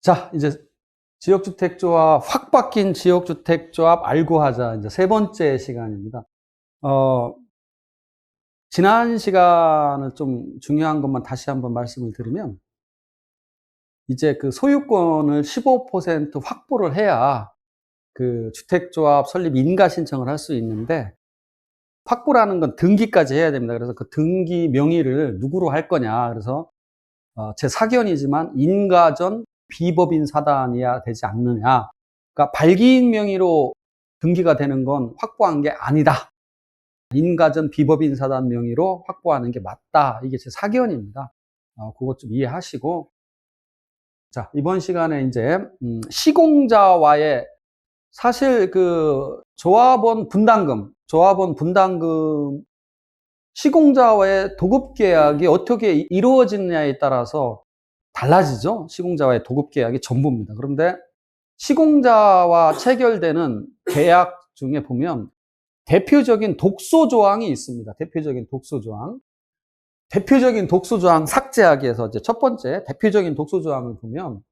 자, 이제 지역주택조합, 확 바뀐 지역주택조합 알고 하자. 이제 세 번째 시간입니다. 지난 시간은 좀 중요한 것만 다시 한번 말씀을 드리면, 이제 그 소유권을 15% 확보를 해야 그 주택조합 설립 인가 신청을 할 수 있는데, 확보라는 건 등기까지 해야 됩니다. 그래서 그 등기 명의를 누구로 할 거냐. 그래서 제 사견이지만 인가 전 비법인 사단이어야 되지 않느냐. 그러니까 발기인 명의로 등기가 되는 건 확보한 게 아니다. 인가 전 비법인 사단 명의로 확보하는 게 맞다. 이게 제 사견입니다. 그것 좀 이해하시고. 자, 이번 시간에 이제 시공자와의 사실 그 조합원 분담금 시공자와의 도급계약이 어떻게 이루어지느냐에 따라서 달라지죠. 시공자와의 도급계약이 전부입니다. 그런데 시공자와 체결되는 계약 중에 보면 대표적인 독소조항이 있습니다. 대표적인 독소조항 삭제하기 위해서 이제 첫 번째 대표적인 독소조항을 보면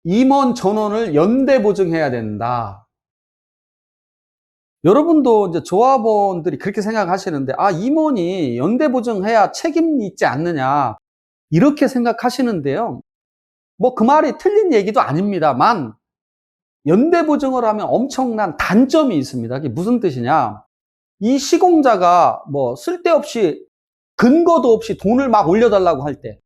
임원 전원을 연대 보증해야 된다. 여러분도 이제 조합원들이 그렇게 생각하시는데, 임원이 연대 보증해야 책임이 있지 않느냐, 이렇게 생각하시는데요. 뭐 그 말이 틀린 얘기도 아닙니다만, 연대 보증을 하면 엄청난 단점이 있습니다. 그게 무슨 뜻이냐? 이 시공자가 뭐 쓸데없이 근거도 없이 돈을 막 올려달라고 할 때,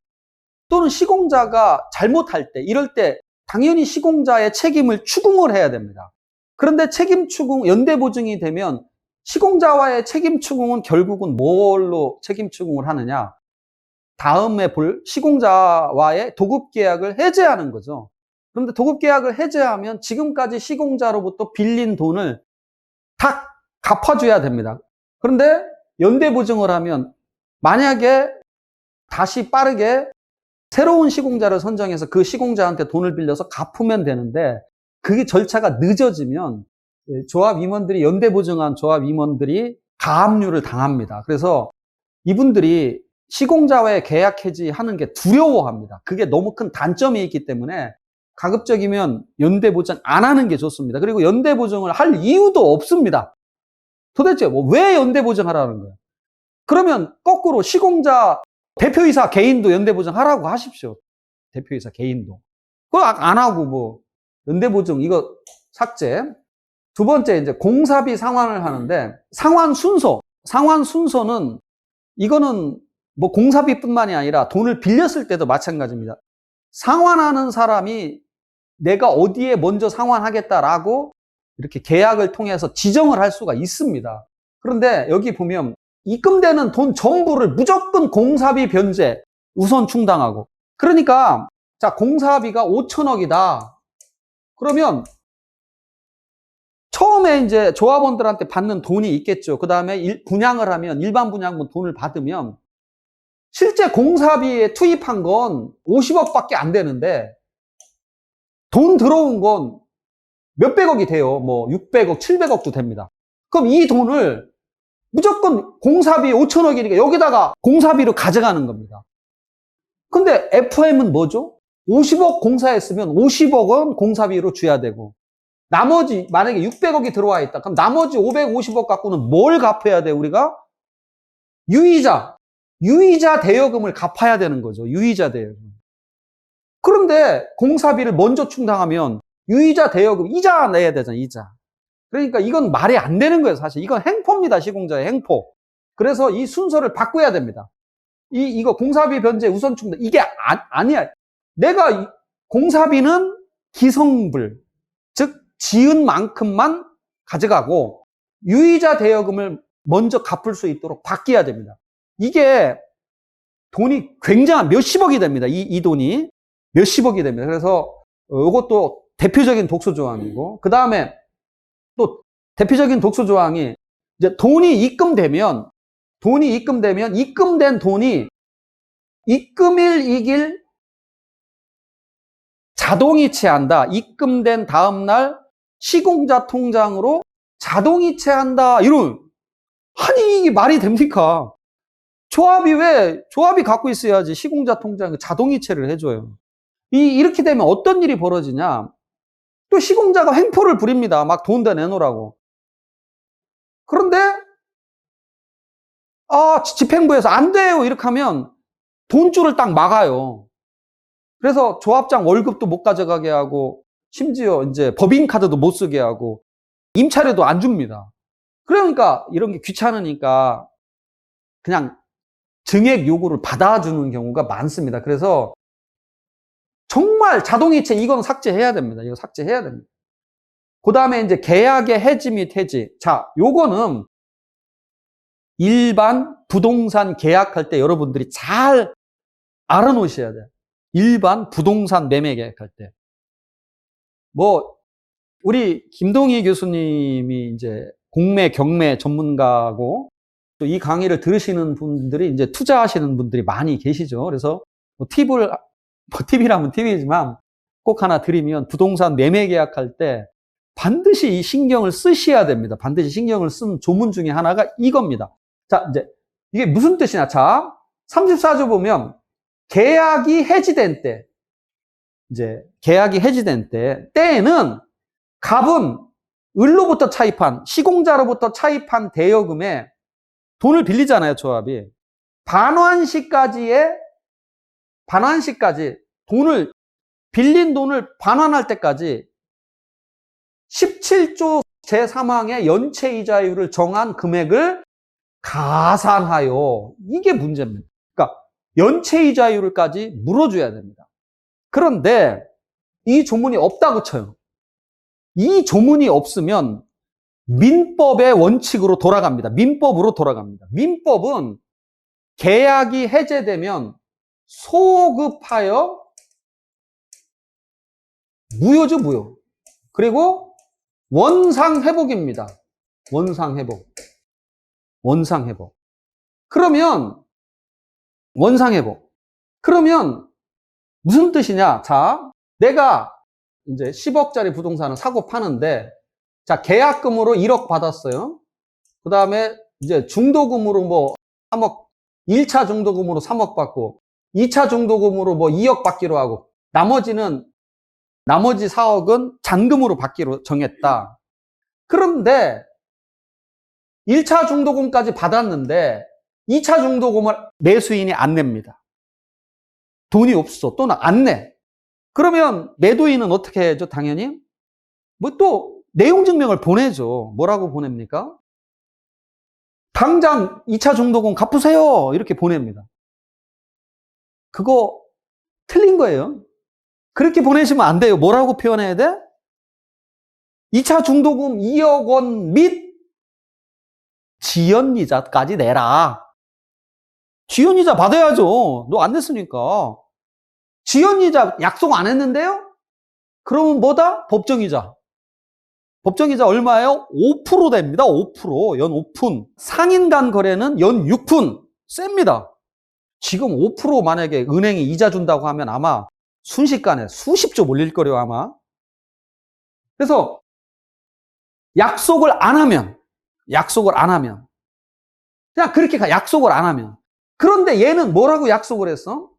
또는 시공자가 잘못할 때, 이럴 때 당연히 시공자의 책임을 추궁을 해야 됩니다. 그런데 책임 추궁, 연대 보증이 되면 시공자와의 책임 추궁은 결국은 뭘로 책임 추궁을 하느냐? 다음에 볼 시공자와의 도급 계약을 해제하는 거죠. 그런데 도급 계약을 해제하면 지금까지 시공자로부터 빌린 돈을 다 갚아줘야 됩니다. 그런데 연대 보증을 하면 만약에 다시 빠르게 새로운 시공자를 선정해서 그 시공자한테 돈을 빌려서 갚으면 되는데, 그게 절차가 늦어지면 조합 임원들이, 연대 보증한 조합 임원들이 가압류를 당합니다. 그래서 이분들이 시공자와의 계약 해지하는 게 두려워합니다. 그게 너무 큰 단점이 있기 때문에 가급적이면 연대 보증 안 하는 게 좋습니다. 그리고 연대 보증을 할 이유도 없습니다. 도대체 왜 연대 보증하라는 거예요? 그러면 거꾸로 시공자 대표이사 개인도 연대 보증하라고 하십시오. 대표이사 개인도. 그거 안 하고 연대 보증 이거 삭제. 두 번째 이제 공사비 상환을 하는데, 상환 순서는 이거는 뭐 공사비뿐만이 아니라 돈을 빌렸을 때도 마찬가지입니다. 상환하는 사람이 내가 어디에 먼저 상환하겠다라고 이렇게 계약을 통해서 지정을 할 수가 있습니다. 그런데 여기 보면 입금되는 돈 전부를 무조건 공사비 변제 우선 충당하고, 그러니까 자, 공사비가 5천억이다. 그러면 처음에 이제 조합원들한테 받는 돈이 있겠죠. 그 다음에 분양을 하면, 일반 분양분 돈을 받으면 실제 공사비에 투입한 건 50억밖에 안 되는데 돈 들어온 건 몇백억이 돼요. 뭐 600억, 700억도 됩니다. 그럼 이 돈을 무조건 공사비 5천억이니까 여기다가 공사비로 가져가는 겁니다. 근데 FM은 뭐죠? 50억 공사했으면 50억은 공사비로 줘야 되고, 나머지 만약에 600억이 들어와 있다. 그럼 나머지 550억 갖고는 뭘 갚아야 돼, 우리가? 유이자 대여금을 갚아야 되는 거죠. 유이자 대여금. 그런데 공사비를 먼저 충당하면 유이자 대여금, 이자 내야 되잖아, 이자. 그러니까 이건 말이 안 되는 거예요, 사실. 이건 행포입니다, 시공자의 행포. 그래서 이 순서를 바꿔야 됩니다. 이거 공사비 변제 우선 충당, 이게 아니야. 내가 공사비는 기성불, 즉 지은 만큼만 가져가고 유이자 대여금을 먼저 갚을 수 있도록 바뀌어야 됩니다. 이게 돈이 굉장한 몇십억이 됩니다. 이 돈이 몇십억이 됩니다. 그래서 이것도 대표적인 독소조항이고, 그 다음에 또 대표적인 독소조항이 이제 돈이 입금되면 입금된 돈이 입금일 이길 자동이체한다. 입금된 다음날 시공자 통장으로 자동이체한다. 아니 이게 말이 됩니까? 조합이 갖고 있어야지 시공자 통장에 자동이체를 해줘요. 이렇게 되면 어떤 일이 벌어지냐? 또 시공자가 횡포를 부립니다. 막 돈 더 내놓으라고. 그런데 집행부에서 안 돼요 이렇게 하면 돈줄을 딱 막아요. 그래서 조합장 월급도 못 가져가게 하고 심지어 이제 법인카드도 못 쓰게 하고 임차료도 안 줍니다. 그러니까 이런 게 귀찮으니까 그냥 증액 요구를 받아주는 경우가 많습니다. 그래서 정말 자동이체 이건 삭제해야 됩니다. 이거 삭제해야 됩니다. 그 다음에 이제 계약의 해지 및 해지. 자, 요거는 일반 부동산 계약할 때 여러분들이 잘 알아놓으셔야 돼요. 일반 부동산 매매 계약할 때. 우리 김동희 교수님이 이제 공매, 경매 전문가고 또 이 강의를 들으시는 분들이 이제 투자하시는 분들이 많이 계시죠. 그래서 팁이라면 팁이지만 꼭 하나 드리면 부동산 매매 계약할 때 반드시 이 신경을 쓰셔야 됩니다. 반드시 신경을 쓴 조문 중에 하나가 이겁니다. 자, 이제 이게 무슨 뜻이냐. 자, 34조 보면 계약이 해지된 때, 때에는 갑은 을로부터 차입한, 시공자로부터 차입한 대여금에 돈을 빌리잖아요, 조합이. 반환시까지 빌린 돈을 반환할 때까지 17조 제3항의 연체이자율을 정한 금액을 가산하여. 이게 문제입니다. 그러니까 연체이자율까지 물어줘야 됩니다. 그런데 이 조문이 없다고 쳐요. 이 조문이 없으면 민법의 원칙으로 돌아갑니다. 민법으로 돌아갑니다. 민법은 계약이 해제되면 소급하여 무효죠, 무효. 그리고 원상회복입니다. 원상회복. 그러면 원상회복. 그러면 무슨 뜻이냐? 자, 내가 이제 10억짜리 부동산을 사고 파는데, 자, 계약금으로 1억 받았어요. 그 다음에 이제 중도금으로 3억, 1차 중도금으로 3억 받고, 2차 중도금으로 2억 받기로 하고, 나머지 4억은 잔금으로 받기로 정했다. 그런데 1차 중도금까지 받았는데 2차 중도금을 매수인이 안 냅니다. 돈이 없어. 또는 안 내. 그러면 매도인은 어떻게 해야죠? 당연히 또 내용 증명을 보내죠. 뭐라고 보냅니까? 당장 2차 중도금 갚으세요. 이렇게 보냅니다. 그거 틀린 거예요. 그렇게 보내시면 안 돼요. 뭐라고 표현해야 돼? 2차 중도금 2억 원 및 지연이자까지 내라. 지연이자 받아야죠. 너 안 냈으니까. 지연이자 약속 안 했는데요? 그러면 뭐다? 법정이자. 법정이자 얼마예요? 5% 됩니다. 5%. 연 5푼. 상인 간 거래는 연 6푼. 셉니다. 지금 5% 만약에 은행이 이자 준다고 하면 아마 순식간에 수십조 몰릴 거래요, 아마. 그래서 약속을 안 하면 그냥 그렇게 약속을 안 하면. 그런데 얘는 뭐라고 약속을 했어?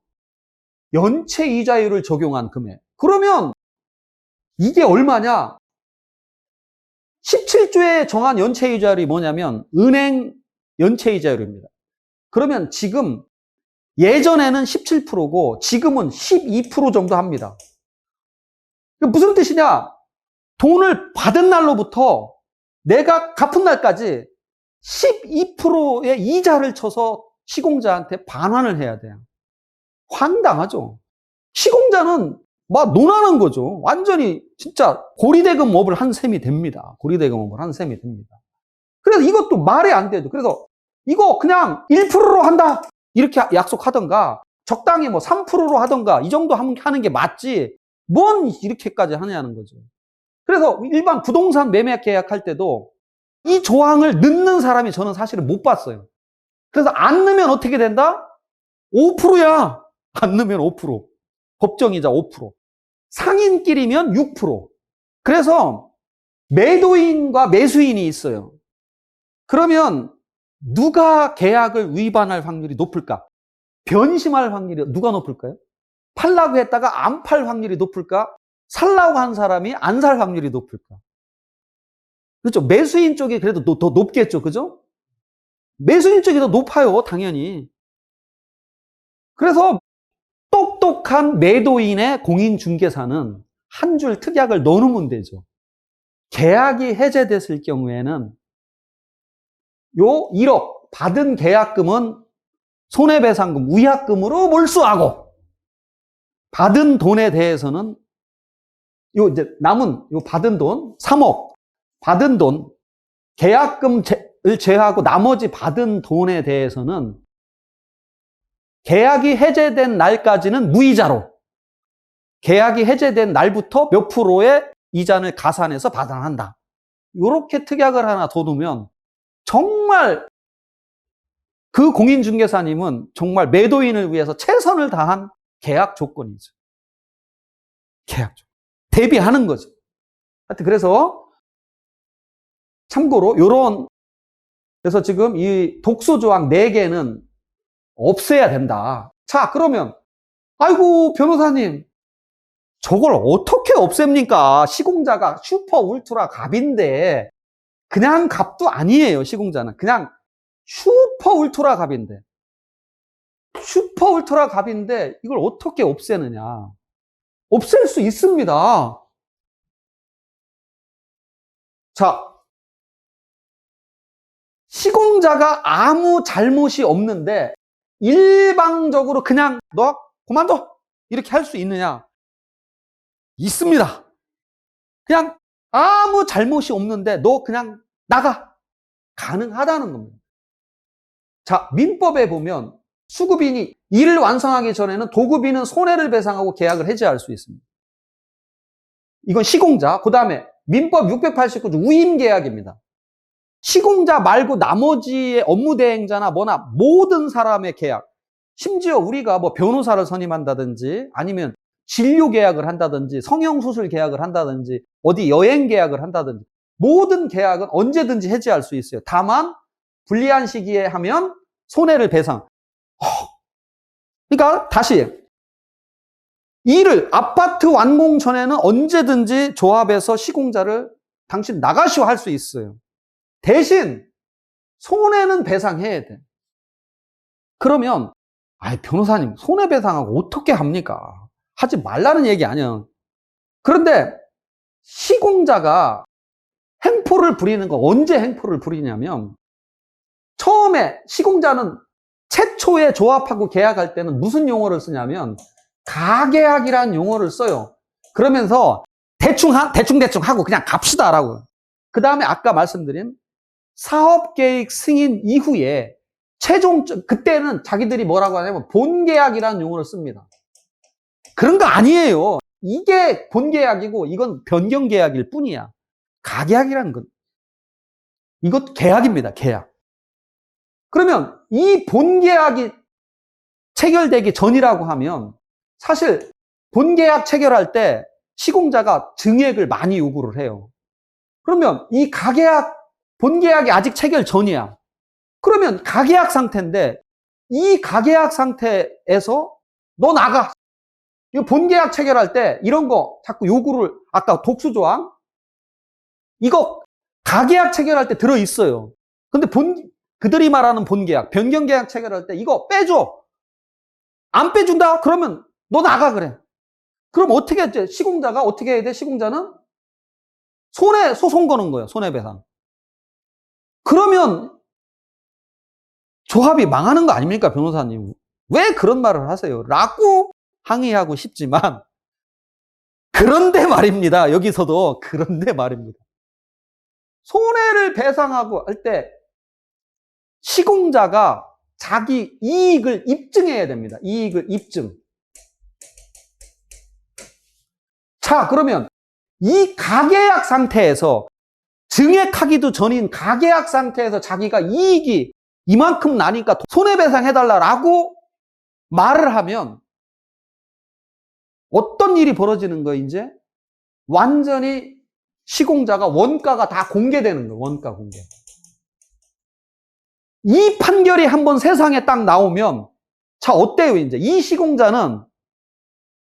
연체 이자율을 적용한 금액. 그러면 이게 얼마냐? 17조에 정한 연체 이자율이 뭐냐면 은행 연체 이자율입니다. 그러면 지금 예전에는 17%고 지금은 12% 정도 합니다. 무슨 뜻이냐? 돈을 받은 날로부터 내가 갚은 날까지 12%의 이자를 쳐서 시공자한테 반환을 해야 돼요. 황당하죠. 시공자는 막 논하는 거죠. 완전히 진짜 고리대금업을 한 셈이 됩니다. 고리대금업을 한 셈이 됩니다. 그래서 이것도 말이 안 되죠. 그래서 이거 그냥 1%로 한다 이렇게 약속하던가 적당히 3%로 하던가 이 정도 하는 게 맞지 뭔 이렇게까지 하냐는 거죠. 그래서 일반 부동산 매매 계약할 때도 이 조항을 넣는 사람이 저는 사실은 못 봤어요. 그래서 안 넣으면 어떻게 된다? 5%야. 안 넣으면 5%. 법정이자 5%. 상인끼리면 6%. 그래서 매도인과 매수인이 있어요. 그러면 누가 계약을 위반할 확률이 높을까? 변심할 확률이 누가 높을까요? 팔라고 했다가 안 팔 확률이 높을까? 살라고 한 사람이 안 살 확률이 높을까? 그렇죠? 매수인 쪽이 그래도 더 높겠죠. 그죠? 매수인 쪽이 더 높아요. 당연히. 그래서 똑똑한 매도인의 공인중개사는 한 줄 특약을 넣어놓으면 되죠. 계약이 해제됐을 경우에는 요 1억 받은 계약금은 손해배상금, 위약금으로 몰수하고 받은 돈에 대해서는 요 이제 남은 요 받은 돈 3억 받은 돈 계약금을 제외하고 나머지 받은 돈에 대해서는 계약이 해제된 날까지는 무이자로 계약이 해제된 날부터 몇 프로의 이자를 가산해서 받아난다. 이렇게 특약을 하나 더 두면 정말 그 공인중개사님은 정말 매도인을 위해서 최선을 다한 계약 조건이죠. 계약 조건. 대비하는 거죠. 하여튼 그래서 참고로 요런 그래서 지금 이 독소조항 4개는 없애야 된다. 자, 그러면 아이고 변호사님 저걸 어떻게 없앱니까? 시공자가 슈퍼 울트라 갑인데 그냥 갑도 아니에요. 시공자는 그냥 슈퍼 울트라 갑인데 슈퍼 울트라 갑인데 이걸 어떻게 없애느냐? 없앨 수 있습니다. 자, 시공자가 아무 잘못이 없는데 일방적으로 그냥 너 그만둬 이렇게 할 수 있느냐? 있습니다. 그냥 아무 잘못이 없는데 너 그냥 나가. 가능하다는 겁니다. 자, 민법에 보면 수급인이 일을 완성하기 전에는 도급인은 손해를 배상하고 계약을 해지할 수 있습니다. 이건 시공자. 그 다음에 민법 689조 우임계약입니다. 시공자 말고 나머지의 업무 대행자나 뭐나 모든 사람의 계약, 심지어 우리가 뭐 변호사를 선임한다든지 아니면 진료 계약을 한다든지 성형수술 계약을 한다든지 어디 여행 계약을 한다든지 모든 계약은 언제든지 해지할 수 있어요. 다만 불리한 시기에 하면 손해를 배상. 그러니까 다시 이를 아파트 완공 전에는 언제든지 조합에서 시공자를 당신 나가시오 할 수 있어요. 대신 손해는 배상해야 돼. 그러면 변호사님 손해배상하고 어떻게 합니까? 하지 말라는 얘기 아니야. 그런데 시공자가 행포를 부리는 거 언제 행포를 부리냐면 처음에 시공자는 최초에 조합하고 계약할 때는 무슨 용어를 쓰냐면 가계약이라는 용어를 써요. 그러면서 대충 하고 그냥 갑시다라고. 그 다음에 아까 말씀드린 사업계획 승인 이후에 그때는 자기들이 뭐라고 하냐면 본계약이라는 용어를 씁니다. 그런 거 아니에요. 이게 본계약이고 이건 변경계약일 뿐이야. 가계약이라는 건 이것 계약입니다. 계약. 그러면 이 본계약이 체결되기 전이라고 하면 사실 본계약 체결할 때 시공자가 증액을 많이 요구를 해요. 그러면 이 본계약이 아직 체결 전이야. 그러면 가계약 상태인데 이 가계약 상태에서 너 나가. 이거 본계약 체결할 때 이런 거 자꾸 요구를 아까 독수조항 이거 가계약 체결할 때 들어있어요. 근데 그들이 말하는 본계약, 변경계약 체결할 때 이거 빼줘. 안 빼준다? 그러면 너 나가 그래. 그럼 어떻게 했지? 시공자가 어떻게 해야 돼? 시공자는 소송 거는 거예요. 손해배상. 그러면 조합이 망하는 거 아닙니까? 변호사님. 왜 그런 말을 하세요? 라고 항의하고 싶지만 그런데 말입니다. 여기서도 그런데 말입니다. 손해를 배상하고 할 때 시공자가 자기 이익을 입증해야 됩니다. 이익을 입증. 자, 그러면 이 가계약 상태에서 증액하기도 전인 가계약 상태에서 자기가 이익이 이만큼 나니까 손해배상 해달라고 말을 하면 어떤 일이 벌어지는 거예요, 이제? 완전히 시공자가 원가가 다 공개되는 거예요, 원가 공개. 이 판결이 한번 세상에 딱 나오면, 자, 어때요, 이제? 이 시공자는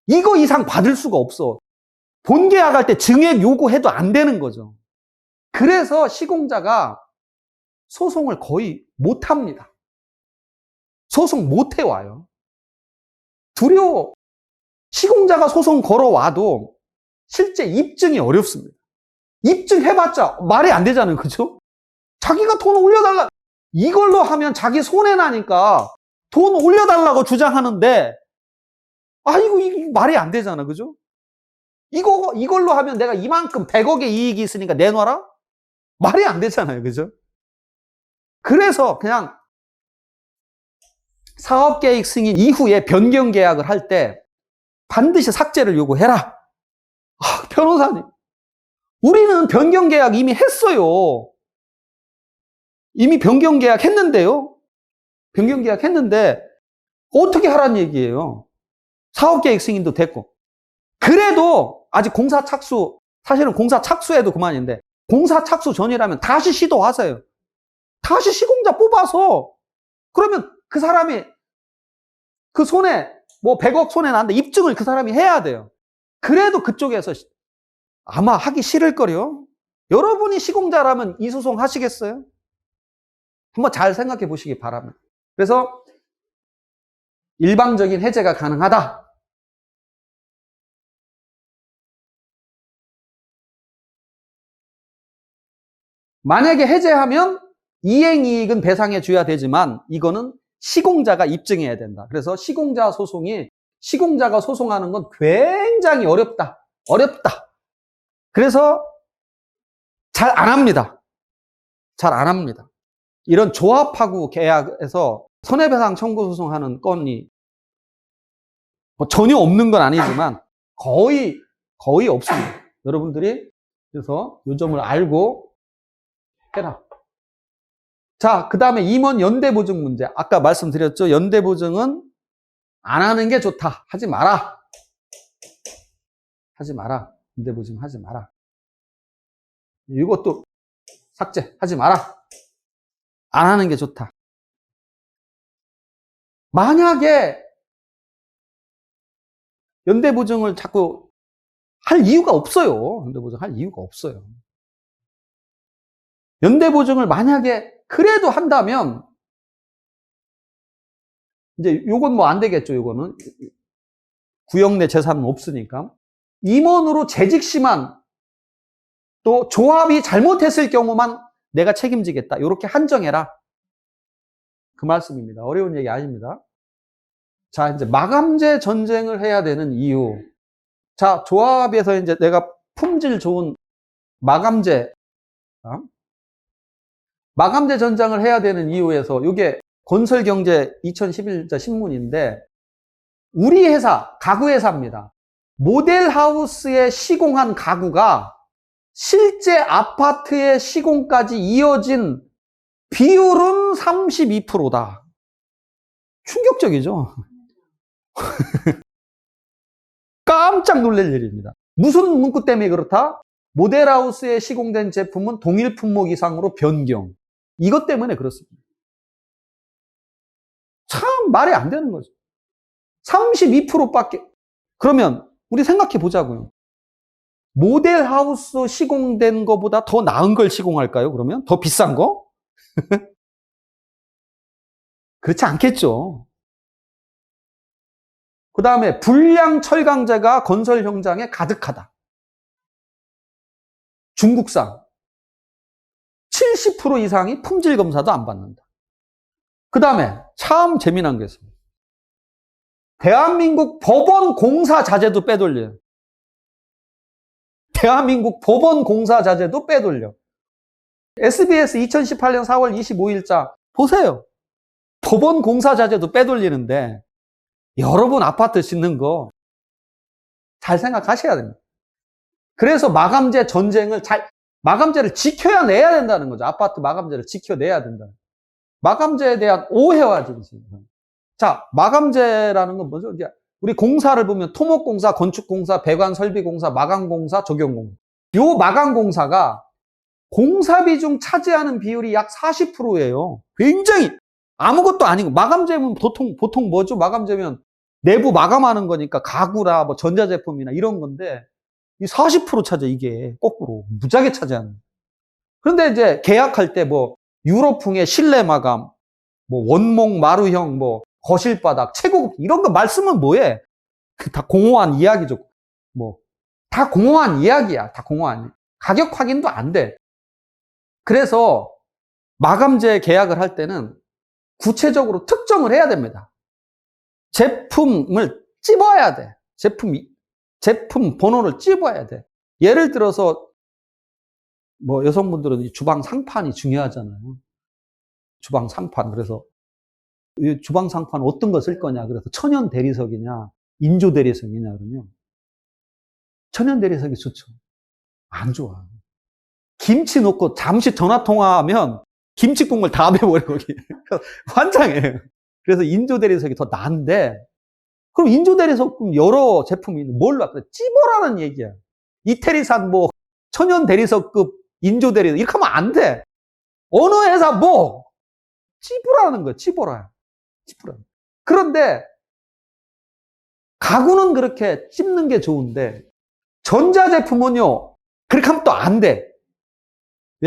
이거 이상 받을 수가 없어. 본계약할 때 증액 요구해도 안 되는 거죠. 그래서 시공자가 소송을 거의 못 합니다. 소송 못 해와요. 두려워. 시공자가 소송 걸어와도 실제 입증이 어렵습니다. 입증해봤자 말이 안 되잖아요. 그죠? 자기가 돈 올려달라. 이걸로 하면 자기 손해나니까 돈 올려달라고 주장하는데, 이거 말이 안 되잖아. 그죠? 이걸로 하면 내가 이만큼 100억의 이익이 있으니까 내놔라? 말이 안 되잖아요. 그죠? 그래서 그냥 사업계획 승인 이후에 변경 계약을 할 때 반드시 삭제를 요구해라. 변호사님, 우리는 변경 계약 이미 했어요. 이미 변경 계약 했는데요. 변경 계약 했는데 어떻게 하란 얘기예요. 사업계획 승인도 됐고. 그래도 아직 공사 착수, 사실은 공사 착수해도 그만인데 공사 착수 전이라면 다시 시도하세요. 다시 시공자 뽑아서, 그러면 그 사람이 그 손해, 뭐 100억 손해 난다 입증을 그 사람이 해야 돼요. 그래도 그쪽에서 아마 하기 싫을걸요. 여러분이 시공자라면 이 소송 하시겠어요? 한번 잘 생각해 보시기 바랍니다. 그래서 일방적인 해제가 가능하다. 만약에 해제하면 이행이익은 배상해 줘야 되지만 이거는 시공자가 입증해야 된다. 그래서 시공자가 소송하는 건 굉장히 어렵다. 그래서 잘 안 합니다. 잘 안 합니다. 이런 조합하고 계약에서 손해배상 청구 소송하는 건이 뭐 전혀 없는 건 아니지만 거의 없습니다. 여러분들이 그래서 이 점을 알고 해라. 자, 그 다음에 임원 연대보증 문제. 아까 말씀드렸죠. 연대보증은 안 하는 게 좋다. 하지 마라. 연대보증 하지 마라. 이것도 삭제. 하지 마라. 안 하는 게 좋다. 만약에 연대보증을 자꾸 할 이유가 없어요. 연대보증 할 이유가 없어요. 연대보증을 만약에 그래도 한다면 이제 요건 뭐 안 되겠죠. 요거는 구역 내 재산은 없으니까 임원으로 재직 시만 또 조합이 잘못했을 경우만 내가 책임지겠다. 이렇게 한정해라. 그 말씀입니다. 어려운 얘기 아닙니다. 자, 이제 마감재 전쟁을 해야 되는 이유. 자, 조합에서 이제 내가 품질 좋은 마감재 전장을 해야 되는 이유에서 이게 건설경제 2011자 신문인데 우리 회사, 가구회사입니다. 모델하우스에 시공한 가구가 실제 아파트의 시공까지 이어진 비율은 32%다. 충격적이죠? 깜짝 놀랄 일입니다. 무슨 문구 때문에 그렇다? 모델하우스에 시공된 제품은 동일 품목 이상으로 변경. 이것 때문에 그렇습니다. 참 말이 안 되는 거죠. 32%밖에. 그러면 우리 생각해 보자고요. 모델하우스 시공된 거보다 더 나은 걸 시공할까요? 그러면? 더 비싼 거? 그렇지 않겠죠. 그 다음에 불량 철강제가 건설 현장에 가득하다. 중국산 70% 이상이 품질 검사도 안 받는다. 그 다음에 참 재미난 게 있습니다. 대한민국 법원 공사 자재도 빼돌려요. 대한민국 법원 공사 자재도 빼돌려. SBS 2018년 4월 25일자 보세요. 법원 공사 자재도 빼돌리는데 여러분 아파트 짓는 거 잘 생각하셔야 됩니다. 그래서 마감재 전쟁을 마감재를 지켜야 내야 된다는 거죠. 아파트 마감재를 지켜내야 된다. 마감재에 대한 오해와 진실. 자, 마감재라는 건 뭐죠? 이제 우리 공사를 보면 토목공사, 건축공사, 배관설비공사, 마감공사, 적용공사. 요 마감공사가 공사 비중 차지하는 비율이 약 40%예요. 굉장히 아무것도 아니고 마감재면 보통 뭐죠? 마감재면 내부 마감하는 거니까 가구나 뭐 전자제품이나 이런 건데 이 40% 차지 이게 거꾸로 무지하게 차지하는. 그런데 이제 계약할 때 뭐 유럽풍의 실내 마감, 뭐 원목 마루형, 뭐 거실 바닥, 최고급 이런 거 말씀은 뭐해? 다 공허한 이야기죠. 뭐 다 공허한 이야기야. 다 공허한. 가격 확인도 안 돼. 그래서 마감재 계약을 할 때는 구체적으로 특정을 해야 됩니다. 제품을 찝어야 돼. 제품 번호를 찝어야 돼. 예를 들어서 뭐 여성분들은 이 주방 상판이 중요하잖아요. 주방 상판. 그래서 이 주방 상판 어떤 거 쓸 거냐. 그래서 천연 대리석이냐, 인조 대리석이냐 그러면 천연 대리석이 좋죠. 안 좋아. 김치 넣고 잠시 전화 통화하면 김치 국물 다 배버려 거기. 환장해. 그래서 인조 대리석이 더 나은데 그럼 인조 대리석 여러 제품이 있는 뭘로 찝어라는 얘기야. 이태리산 뭐 천연 대리석급 인조 대리석 이렇게 하면 안 돼. 어느 회사 뭐 찝으라는 거야. 찝어라. 찝으라. 그런데 가구는 그렇게 찝는 게 좋은데 전자제품은요. 그렇게 하면 또 안 돼.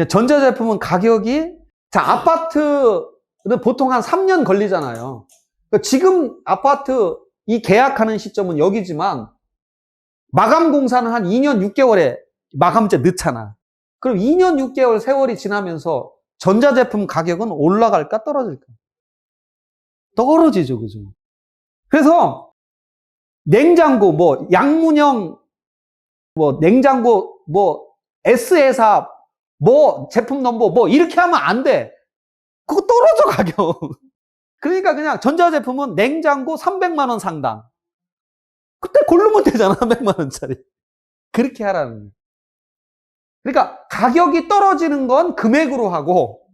전자제품은 가격이 자 아파트는 보통 한 3년 걸리잖아요. 지금 아파트 이 계약하는 시점은 여기지만 마감 공사는 한 2년 6개월에 마감재 넣잖아. 그럼 2년 6개월 세월이 지나면서 전자제품 가격은 올라갈까 떨어질까? 떨어지죠, 그죠? 그래서 냉장고 뭐 양문형 뭐 냉장고 뭐 S회사 뭐 제품 넘버 뭐 이렇게 하면 안 돼. 그거 떨어져 가격. 그러니까 그냥 전자제품은 냉장고 300만 원 상당. 그때 고르면 되잖아. 300만 원짜리. 그렇게 하라는 거예요. 그러니까 가격이 떨어지는 건 금액으로 하고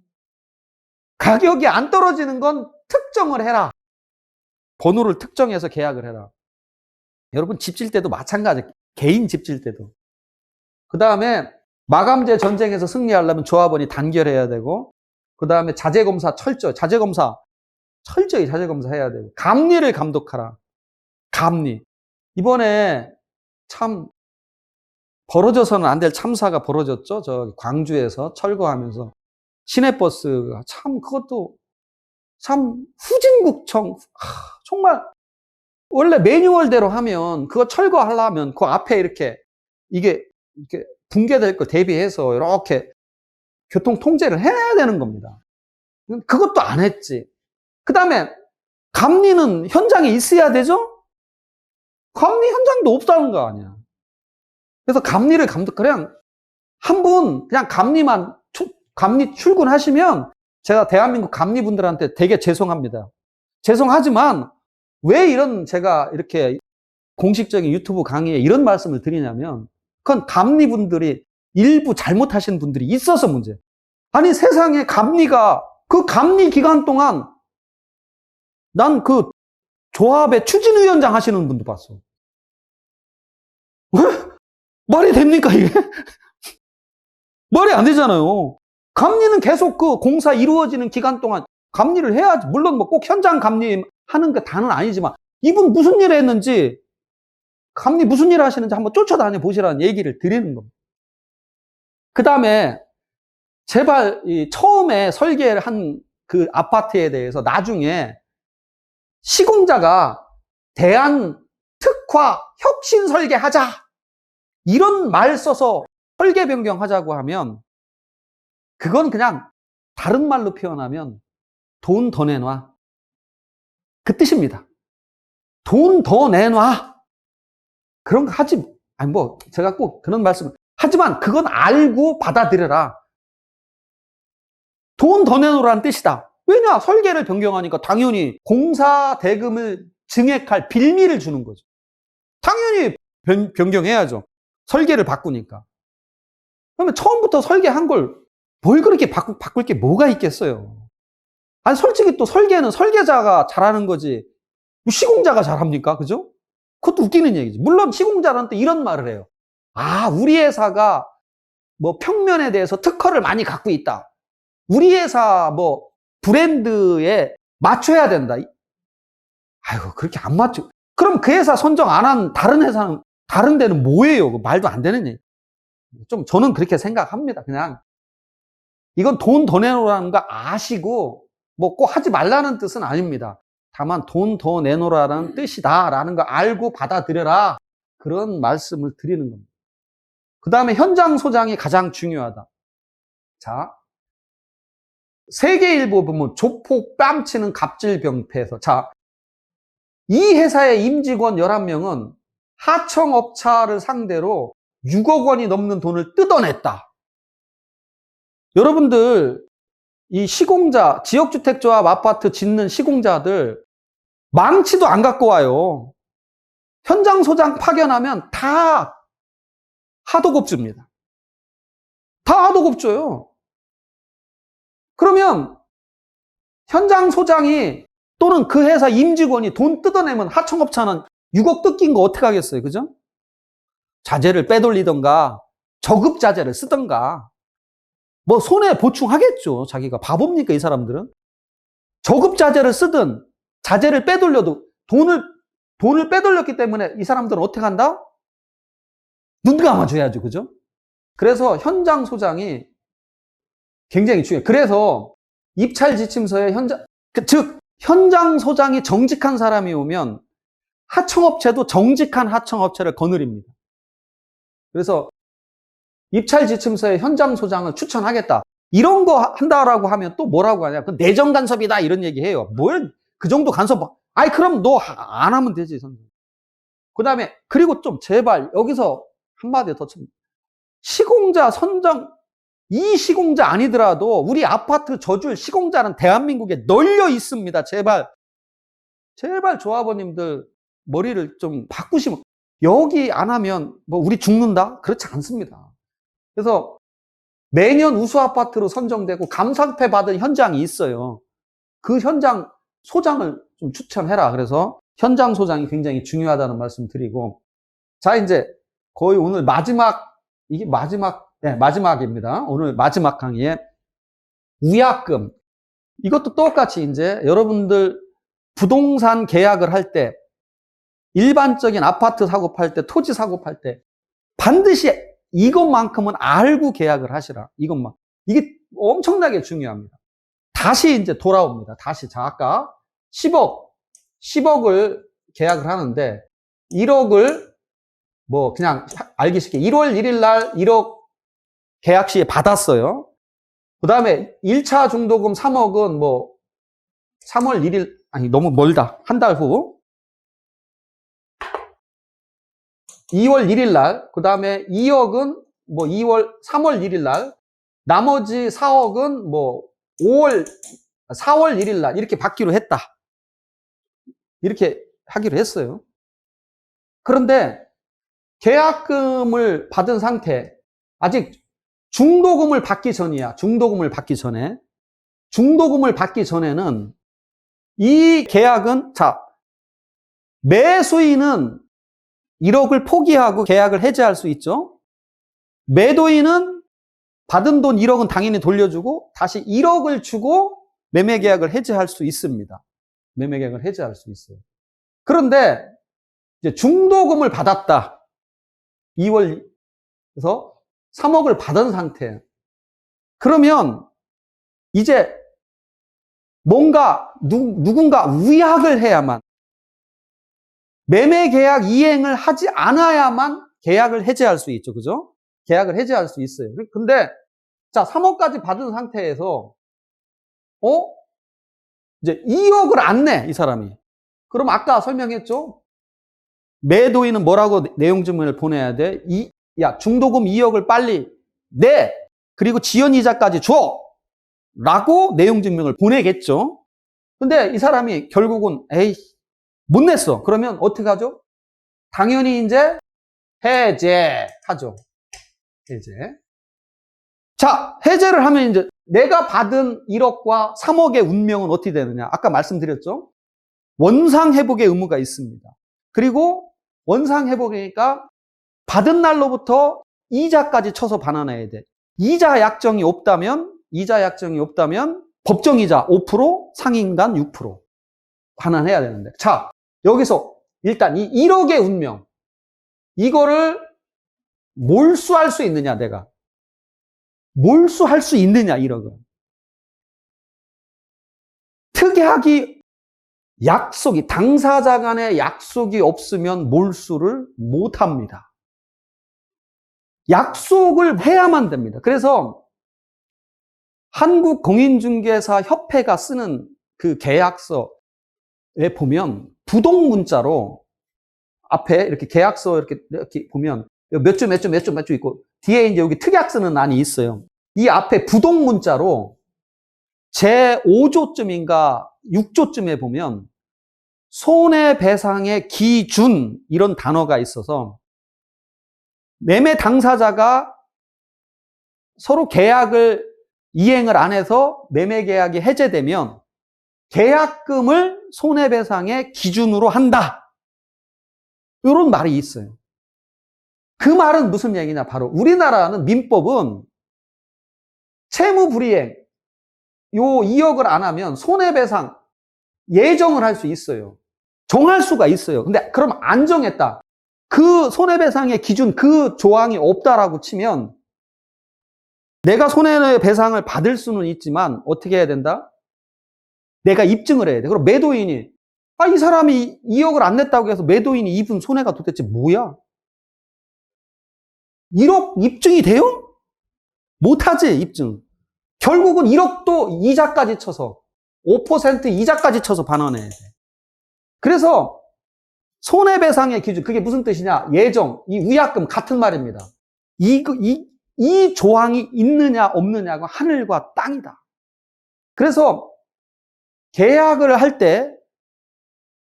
가격이 안 떨어지는 건 특정을 해라. 번호를 특정해서 계약을 해라. 여러분 집 질 때도 마찬가지. 개인 집 질 때도. 그 다음에 마감재 전쟁에서 승리하려면 조합원이 단결해야 되고 그 다음에 자재검사 철저히 자재검사 해야 되고 감리를 감독하라. 감리. 이번에 참 벌어져서는 안 될 참사가 벌어졌죠. 저 광주에서 철거하면서 시내버스가 참 그것도 참 후진국청 정말 원래 매뉴얼대로 하면 그거 철거하려면 그 앞에 이렇게 이게 붕괴될 거 대비해서 이렇게 교통 통제를 해야 되는 겁니다. 그것도 안 했지. 그 다음에 감리는 현장에 있어야 되죠? 감리 현장도 없다는 거 아니야. 그래서 감리를 그냥 한 분 그냥 감리 출근하시면 제가 대한민국 감리분들한테 되게 죄송합니다. 죄송하지만 왜 제가 이렇게 공식적인 유튜브 강의에 이런 말씀을 드리냐면 그건 감리분들이 일부 잘못하신 분들이 있어서 문제예요. 아니 세상에 그 감리 기간 동안 난 그 조합의 추진위원장 하시는 분도 봤어. 왜? 말이 됩니까 이게? 말이 안 되잖아요. 감리는 계속 그 공사 이루어지는 기간 동안 감리를 해야지. 물론 뭐 꼭 현장 감리하는 게 다는 아니지만 이분 무슨 일을 했는지 감리 무슨 일을 하시는지 한번 쫓아다녀 보시라는 얘기를 드리는 겁니다. 그 다음에 제발 처음에 설계를 한 그 아파트에 대해서 나중에 시공자가 대안 특화 혁신 설계하자 이런 말 써서 설계 변경하자고 하면 그건 그냥 다른 말로 표현하면 돈 더 내놔. 그 뜻입니다. 돈 더 내놔. 그런 거 제가 꼭 그런 말씀을 하지만 그건 알고 받아들여라. 돈 더 내놓으라는 뜻이다. 왜냐? 설계를 변경하니까 당연히 공사 대금을 증액할 빌미를 주는 거죠. 당연히 변경해야죠. 설계를 바꾸니까. 그러면 처음부터 설계한 걸 뭘 그렇게 바꿀 게 뭐가 있겠어요? 아니 솔직히 또 설계는 설계자가 잘하는 거지 시공자가 잘합니까? 그죠? 그것도 웃기는 얘기지. 물론 시공자는 또 이런 말을 해요. 우리 회사가 뭐 평면에 대해서 특허를 많이 갖고 있다. 우리 회사 뭐 브랜드에 맞춰야 된다. 아이고 그렇게 안 맞춰. 그럼 그 회사 선정 안 한 다른 회사는, 다른 데는 뭐예요? 말도 안 되는 얘기. 좀 저는 그렇게 생각합니다. 그냥 이건 돈 더 내놓으라는 거 아시고 뭐 꼭 하지 말라는 뜻은 아닙니다. 다만 돈 더 내놓으라는 뜻이다라는 거 알고 받아들여라. 그런 말씀을 드리는 겁니다. 그 다음에 현장 소장이 가장 중요하다. 자, 세계일보 보면 조폭 뺨치는 갑질병폐에서, 자, 이 회사의 임직원 11명은 하청업자를 상대로 6억 원이 넘는 돈을 뜯어냈다. 여러분들, 이 시공자, 지역주택조합 아파트 짓는 시공자들 망치도 안 갖고 와요. 현장 소장 파견하면 다 하도급줍니다. 다 하도급줘요. 그러면 현장 소장이 또는 그 회사 임직원이 돈 뜯어내면 하청업자는 6억 뜯긴 거 어떻게 하겠어요? 그죠? 자재를 빼돌리던가 저급자재를 쓰던가 뭐 손해 보충하겠죠. 자기가 바보입니까 이 사람들은? 저급자재를 쓰든 자재를 빼돌려도 돈을 빼돌렸기 때문에 이 사람들은 어떻게 한다? 눈 감아줘야죠. 그죠? 그래서 현장 소장이 굉장히 중요해요. 그래서 입찰 지침서에 즉 현장 소장이 정직한 사람이 오면 하청업체도 정직한 하청업체를 거느립니다. 그래서 입찰 지침서에 현장 소장을 추천하겠다. 이런 거 한다라고 하면 또 뭐라고 하냐? 그 내정 간섭이다 이런 얘기해요. 뭘 그 정도 간섭? 아이 그럼 너 안 하면 되지. 그 다음에 그리고 좀 제발 여기서 한마디 더 좀 시공자 선정 이 시공자 아니더라도 우리 아파트 져줄 시공자는 대한민국에 널려 있습니다. 제발 조합원님들 머리를 좀 바꾸시면 여기 안 하면 뭐 우리 죽는다? 그렇지 않습니다. 그래서 매년 우수 아파트로 선정되고 감상패 받은 현장이 있어요. 그 현장 소장을 좀 추천해라. 그래서 현장 소장이 굉장히 중요하다는 말씀 드리고, 자 이제 거의 오늘 이게 마지막입니다. 오늘 마지막 강의에 위약금. 이것도 똑같이 이제 여러분들 부동산 계약을 할 때, 일반적인 아파트 사고 팔 때, 토지 사고 팔 때 반드시 이것만큼은 알고 계약을 하시라. 이것만. 이게 엄청나게 중요합니다. 다시 이제 돌아옵니다. 다시. 자, 아까 10억을 계약을 하는데 1억을 뭐 그냥 알기 쉽게 1월 1일 날 1억 계약 시에 받았어요. 그 다음에 1차 중도금 3억은 뭐 3월 1일, 아니 너무 멀다. 한 달 후. 2월 1일 날, 그 다음에 2억은 뭐 3월 1일 날, 나머지 4억은 뭐 4월 1일 날 이렇게 받기로 했다. 이렇게 하기로 했어요. 그런데 계약금을 받은 상태, 아직 중도금을 받기 전이야. 중도금을 받기 전에는 이 계약은, 자, 매수인은 1억을 포기하고 계약을 해지할 수 있죠. 매도인은 받은 돈 1억은 당연히 돌려주고 다시 1억을 주고 매매 계약을 해지할 수 있습니다. 매매 계약을 해지할 수 있어요. 그런데 이제 중도금을 받았다. 2월에서 3억을 받은 상태. 그러면 이제 뭔가 누군가 위약을 해야만, 매매 계약 이행을 하지 않아야만 계약을 해지할 수 있죠. 그죠? 계약을 해지할 수 있어요. 근데 자, 3억까지 받은 상태에서 이제 2억을 안 내, 이 사람이. 그럼 아까 설명했죠? 매도인은 뭐라고 내용 증명을 보내야 돼? 야, 중도금 2억을 빨리 내! 그리고 지연이자까지 줘! 라고 내용 증명을 보내겠죠? 근데 이 사람이 결국은 에이, 못 냈어. 그러면 어떻게 하죠? 당연히 이제 해제하죠. 해제. 자, 해제를 하면 이제 내가 받은 1억과 3억의 운명은 어떻게 되느냐? 아까 말씀드렸죠? 원상회복의 의무가 있습니다. 그리고 원상회복이니까 받은 날로부터 이자까지 쳐서 반환해야 돼. 이자 약정이 없다면 법정이자 5%, 상인간 6% 반환해야 되는데. 자, 여기서 일단 이 1억의 운명, 이거를 몰수할 수 있느냐, 내가. 몰수할 수 있느냐, 1억을. 특약이, 약속이, 당사자 간의 약속이 없으면 몰수를 못 합니다. 약속을 해야만 됩니다. 그래서 한국공인중개사 협회가 쓰는 그 계약서에 보면 부동문자로 앞에 이렇게 계약서 이렇게 보면 몇 주 있고 뒤에 이제 여기 특약 쓰는 란이 있어요. 이 앞에 부동문자로 제 5조쯤인가 6조쯤에 보면 손해배상의 기준 이런 단어가 있어서 매매 당사자가 서로 계약을 이행을 안 해서 매매 계약이 해제되면 계약금을 손해배상의 기준으로 한다. 이런 말이 있어요. 그 말은 무슨 얘기냐? 바로 우리나라는 민법은 채무불이행 요 2억을 안 하면 손해배상 예정을 할 수 있어요. 정할 수가 있어요. 근데 그럼 안 정했다. 그 손해배상의 기준 그 조항이 없다라고 치면 내가 손해배상을 받을 수는 있지만 어떻게 해야 된다? 내가 입증을 해야 돼. 그럼 매도인이 이 사람이 2억을 안 냈다고 해서 매도인이 입은 손해가 도대체 뭐야? 1억 입증이 돼요? 못하지, 입증. 결국은 1억도 이자까지 쳐서 5% 이자까지 쳐서 반환해야 돼. 그래서 손해배상의 기준, 그게 무슨 뜻이냐? 예정, 이 위약금 같은 말입니다. 이 조항이 있느냐 없느냐가 하늘과 땅이다. 그래서 계약을 할 때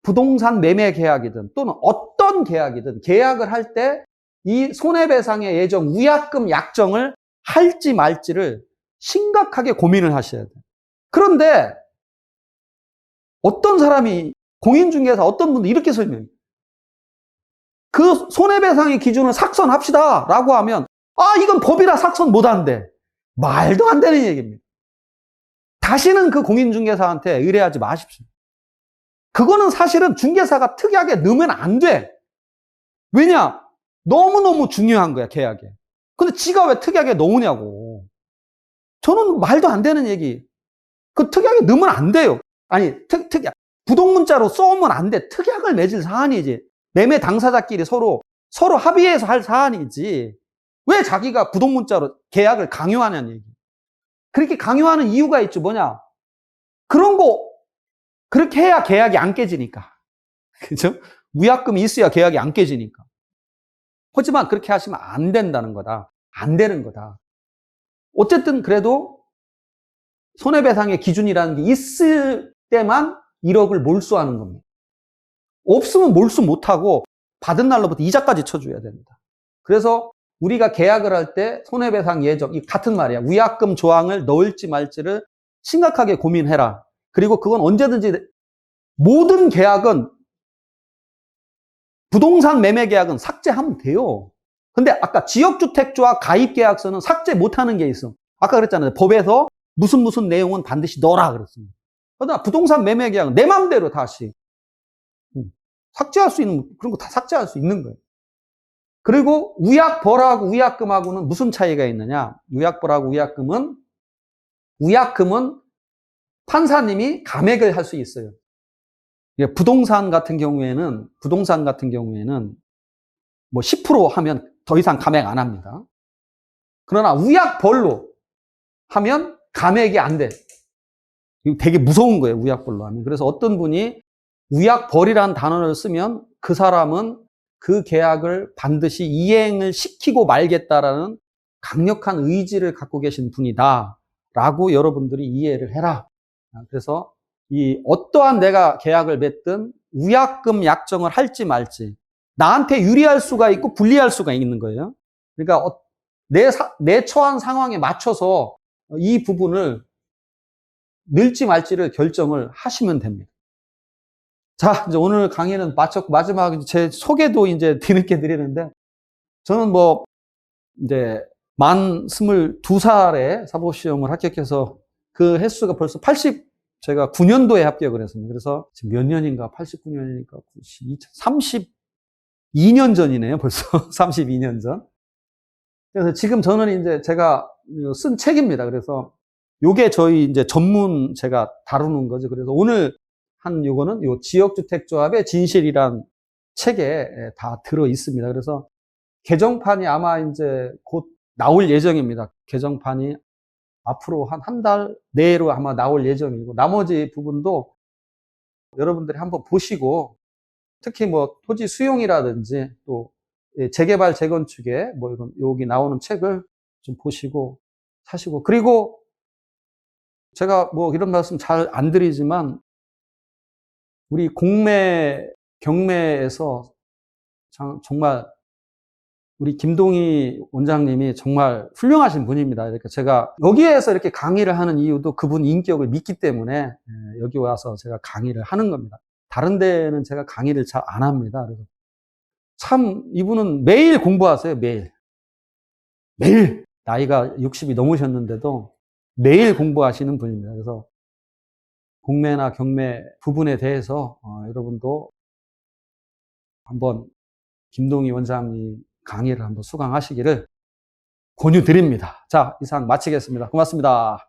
부동산 매매 계약이든 또는 어떤 계약이든 계약을 할 때 이 손해배상의 예정, 위약금 약정을 할지 말지를 심각하게 고민을 하셔야 돼요. 그런데 어떤 사람이 공인중개사 어떤 분들 이렇게 설명해요. 그 손해배상의 기준을 삭선합시다 라고 하면 이건 법이라 삭선 못한대. 말도 안 되는 얘기입니다. 다시는 그 공인중개사한테 의뢰하지 마십시오. 그거는 사실은 중개사가 특이하게 넣으면 안 돼. 왜냐? 너무너무 중요한 거야, 계약에. 근데 지가 왜 특이하게 넣으냐고. 저는 말도 안 되는 얘기. 그 특약에 넣으면 안 돼요. 아니, 특약. 부동문자로 써오면 안 돼. 특약을 맺을 사안이지. 매매 당사자끼리 서로 합의해서 할 사안이지. 왜 자기가 부동문자로 계약을 강요하냐는 얘기. 그렇게 강요하는 이유가 있죠. 뭐냐? 그런 거, 그렇게 해야 계약이 안 깨지니까. 그죠? 위약금이 있어야 계약이 안 깨지니까. 하지만 그렇게 하시면 안 된다는 거다. 안 되는 거다. 어쨌든 그래도 손해배상의 기준이라는 게 있을 때만 1억을 몰수하는 겁니다. 없으면 몰수 못하고 받은 날로부터 이자까지 쳐줘야 됩니다. 그래서 우리가 계약을 할 때 손해배상 예정, 이 같은 말이야. 위약금 조항을 넣을지 말지를 심각하게 고민해라. 그리고 그건 언제든지 모든 계약은 부동산 매매 계약은 삭제하면 돼요. 근데 아까 지역주택조합 가입계약서는 삭제 못하는 게 있어. 아까 그랬잖아요. 법에서 무슨 내용은 반드시 넣어라 그랬습니다. 그러나 부동산 매매 계약은 내 마음대로 다시 삭제할 수 있는 그런 거 다 삭제할 수 있는 거예요. 그리고 위약벌하고 위약금하고는 무슨 차이가 있느냐? 위약벌하고 위약금은 판사님이 감액을 할 수 있어요. 부동산 같은 경우에는 뭐 10% 하면 더 이상 감액 안 합니다. 그러나 위약벌로 하면 감액이 안 돼. 이거 되게 무서운 거예요, 위약벌로 하면. 그래서 어떤 분이 위약벌이라는 단어를 쓰면 그 사람은 그 계약을 반드시 이행을 시키고 말겠다라는 강력한 의지를 갖고 계신 분이다 라고 여러분들이 이해를 해라. 그래서 이 어떠한 내가 계약을 맺든 위약금 약정을 할지 말지 나한테 유리할 수가 있고 불리할 수가 있는 거예요. 그러니까 내 처한 상황에 맞춰서 이 부분을 넣을지 말지를 결정을 하시면 됩니다. 자, 이제 오늘 강의는 마쳤고 마지막 제 소개도 이제 뒤늦게 드리는데 저는 뭐 이제 만 22살에 사법시험을 합격해서 그 횟수가 벌써 제가 9년도에 합격을 했습니다. 그래서 지금 몇 년인가? 89년이니까 32년 전이네요. 벌써 32년 전. 그래서 지금 저는 이제 제가 쓴 책입니다. 그래서 요게 저희 이제 전문 제가 다루는 거죠. 그래서 오늘 한 요거는 요 지역주택조합의 진실이란 책에 다 들어 있습니다. 그래서 개정판이 아마 이제 곧 나올 예정입니다. 개정판이 앞으로 한 달 내로 아마 나올 예정이고, 나머지 부분도 여러분들이 한번 보시고, 특히 뭐 토지 수용이라든지 또 재개발 재건축에 뭐 이런 여기 나오는 책을 좀 보시고 사시고, 그리고 제가 뭐 이런 말씀 잘 안 드리지만 우리 공매 경매에서 정말 우리 김동희 원장님이 정말 훌륭하신 분입니다. 이렇게 제가 여기에서 이렇게 강의를 하는 이유도 그분 인격을 믿기 때문에 여기 와서 제가 강의를 하는 겁니다. 다른 데는 제가 강의를 잘 안 합니다. 그래서 참 이분은 매일 공부하세요. 매일. 매일. 나이가 60이 넘으셨는데도 매일 공부하시는 분입니다. 그래서 공매나 경매 부분에 대해서 여러분도 한번 김동희 원장님 강의를 한번 수강하시기를 권유드립니다. 자, 이상 마치겠습니다. 고맙습니다.